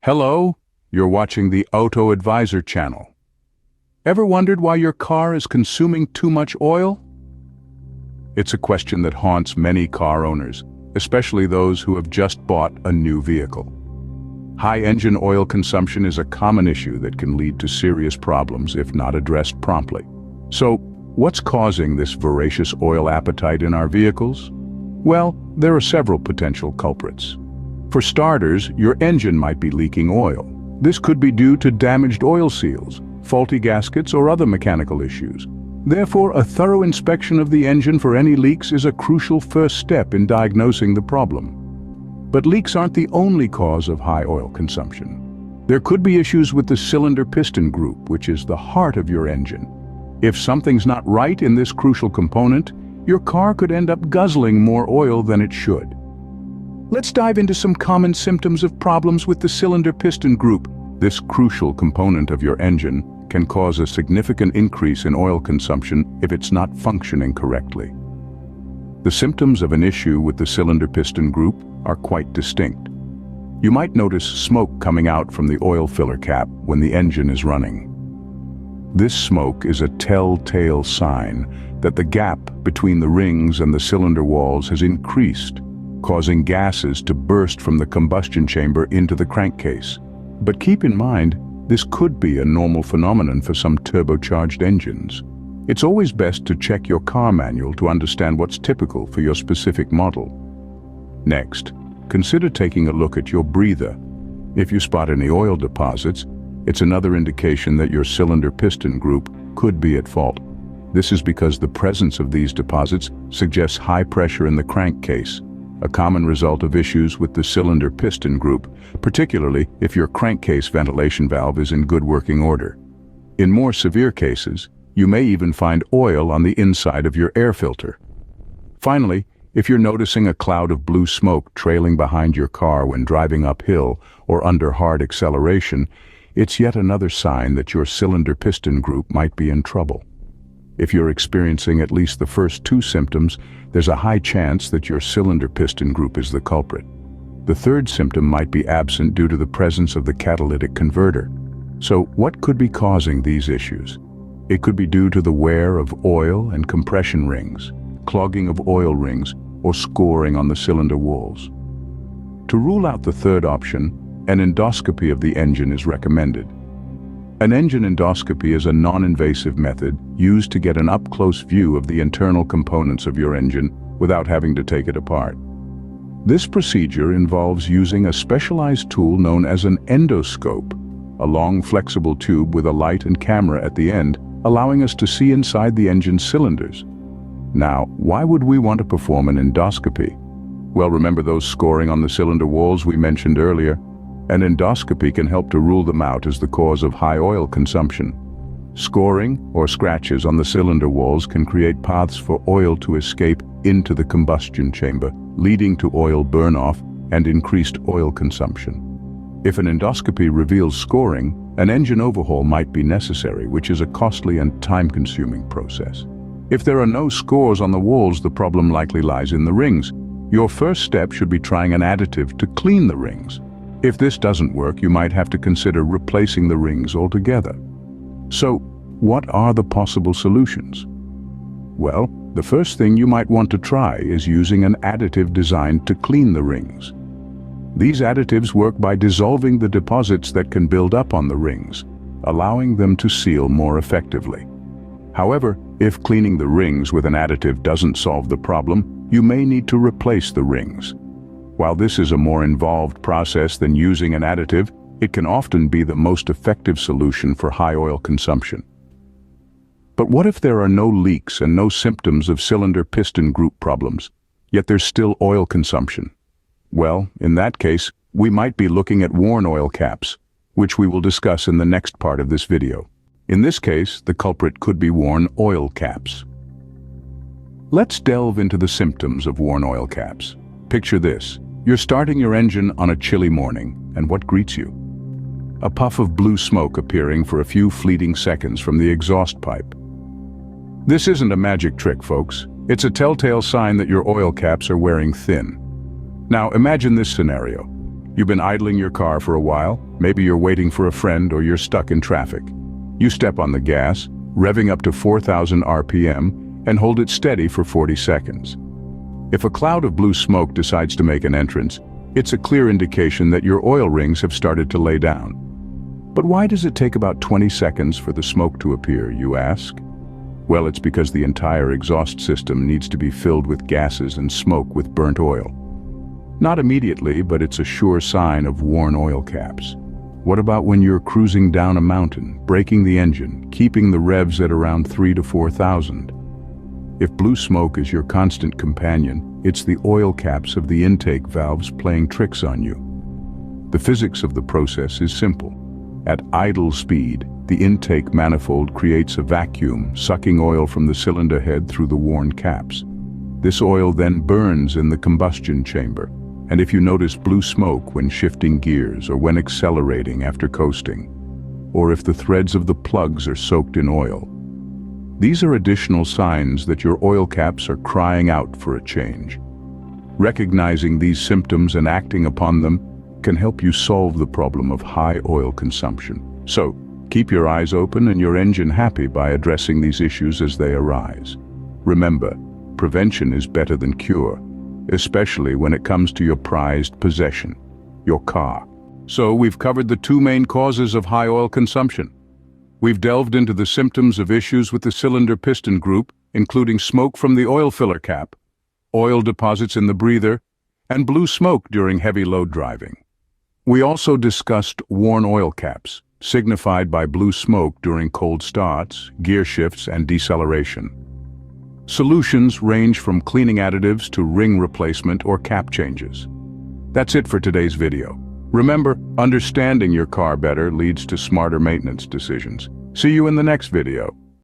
Hello, you're watching the Auto Advisor channel. Ever wondered why your car is consuming too much oil? It's a question that haunts many car owners, especially those who have just bought a new vehicle. High engine oil consumption is a common issue that can lead to serious problems if not addressed promptly. So, what's causing this voracious oil appetite in our vehicles? Well, there are several potential culprits. For starters, your engine might be leaking oil. This could be due to damaged oil seals, faulty gaskets, or other mechanical issues. Therefore, a thorough inspection of the engine for any leaks is a crucial first step in diagnosing the problem. But leaks aren't the only cause of high oil consumption. There could be issues with the cylinder-piston group, which is the heart of your engine. If something's not right in this crucial component, your car could end up guzzling more oil than it should. Let's dive into some common symptoms of problems with the cylinder-piston group. This crucial component of your engine can cause a significant increase in oil consumption if it's not functioning correctly. The symptoms of an issue with the cylinder-piston group are quite distinct. You might notice smoke coming out from the oil filler cap when the engine is running. This smoke is a telltale sign that the gap between the rings and the cylinder walls has increased, causing gases to burst from the combustion chamber into the crankcase. But keep in mind, this could be a normal phenomenon for some turbocharged engines. It's always best to check your car manual to understand what's typical for your specific model. Next, consider taking a look at your breather. If you spot any oil deposits, it's another indication that your cylinder-piston group could be at fault. This is because the presence of these deposits suggests high pressure in the crankcase, a common result of issues with the cylinder-piston group, particularly if your crankcase ventilation valve is in good working order. In more severe cases, you may even find oil on the inside of your air filter. Finally, if you're noticing a cloud of blue smoke trailing behind your car when driving uphill or under hard acceleration, it's yet another sign that your cylinder-piston group might be in trouble. If you're experiencing at least the first two symptoms, there's a high chance that your cylinder-piston group is the culprit. The third symptom might be absent due to the presence of the catalytic converter. So, what could be causing these issues? It could be due to the wear of oil and compression rings, clogging of oil rings, or scoring on the cylinder walls. To rule out the third option, an endoscopy of the engine is recommended. An engine endoscopy is a non-invasive method used to get an up-close view of the internal components of your engine without having to take it apart. This procedure involves using a specialized tool known as an endoscope, a long flexible tube with a light and camera at the end, allowing us to see inside the engine's cylinders. Now, why would we want to perform an endoscopy? Well, remember those scoring on the cylinder walls we mentioned earlier? An endoscopy can help to rule them out as the cause of high oil consumption. Scoring or scratches on the cylinder walls can create paths for oil to escape into the combustion chamber, leading to oil burn-off and increased oil consumption. If an endoscopy reveals scoring, an engine overhaul might be necessary, which is a costly and time-consuming process. If there are no scores on the walls, the problem likely lies in the rings. Your first step should be trying an additive to clean the rings. If this doesn't work, you might have to consider replacing the rings altogether. So, what are the possible solutions? Well, the first thing you might want to try is using an additive designed to clean the rings. These additives work by dissolving the deposits that can build up on the rings, allowing them to seal more effectively. However, if cleaning the rings with an additive doesn't solve the problem, you may need to replace the rings. While this is a more involved process than using an additive, it can often be the most effective solution for high oil consumption. But what if there are no leaks and no symptoms of cylinder-piston group problems, yet there's still oil consumption? Well, in that case, we might be looking at worn oil caps, which we will discuss in the next part of this video. In this case, the culprit could be worn oil caps. Let's delve into the symptoms of worn oil caps. Picture this. You're starting your engine on a chilly morning, and what greets you? A puff of blue smoke appearing for a few fleeting seconds from the exhaust pipe. This isn't a magic trick, folks. It's a telltale sign that your oil caps are wearing thin. Now, imagine this scenario. You've been idling your car for a while, maybe you're waiting for a friend or you're stuck in traffic. You step on the gas, revving up to 4,000 RPM, and hold it steady for 40 seconds. If a cloud of blue smoke decides to make an entrance, it's a clear indication that your oil rings have started to lay down. But why does it take about 20 seconds for the smoke to appear, you ask? Well, it's because the entire exhaust system needs to be filled with gases and smoke with burnt oil. Not immediately, but it's a sure sign of worn oil caps. What about when you're cruising down a mountain, braking the engine, keeping the revs at around 3,000 to 4,000? If blue smoke is your constant companion, it's the oil caps of the intake valves playing tricks on you. The physics of the process is simple. At idle speed, the intake manifold creates a vacuum, sucking oil from the cylinder head through the worn caps. This oil then burns in the combustion chamber, and if you notice blue smoke when shifting gears or when accelerating after coasting, or if the threads of the plugs are soaked in oil, these are additional signs that your oil caps are crying out for a change. Recognizing these symptoms and acting upon them can help you solve the problem of high oil consumption. So, keep your eyes open and your engine happy by addressing these issues as they arise. Remember, prevention is better than cure, especially when it comes to your prized possession, your car. So we've covered the two main causes of high oil consumption. We've delved into the symptoms of issues with the cylinder-piston group, including smoke from the oil filler cap, oil deposits in the breather, and blue smoke during heavy load driving. We also discussed worn oil caps, signified by blue smoke during cold starts, gear shifts, and deceleration. Solutions range from cleaning additives to ring replacement or cap changes. That's it for today's video. Remember, understanding your car better leads to smarter maintenance decisions. See you in the next video.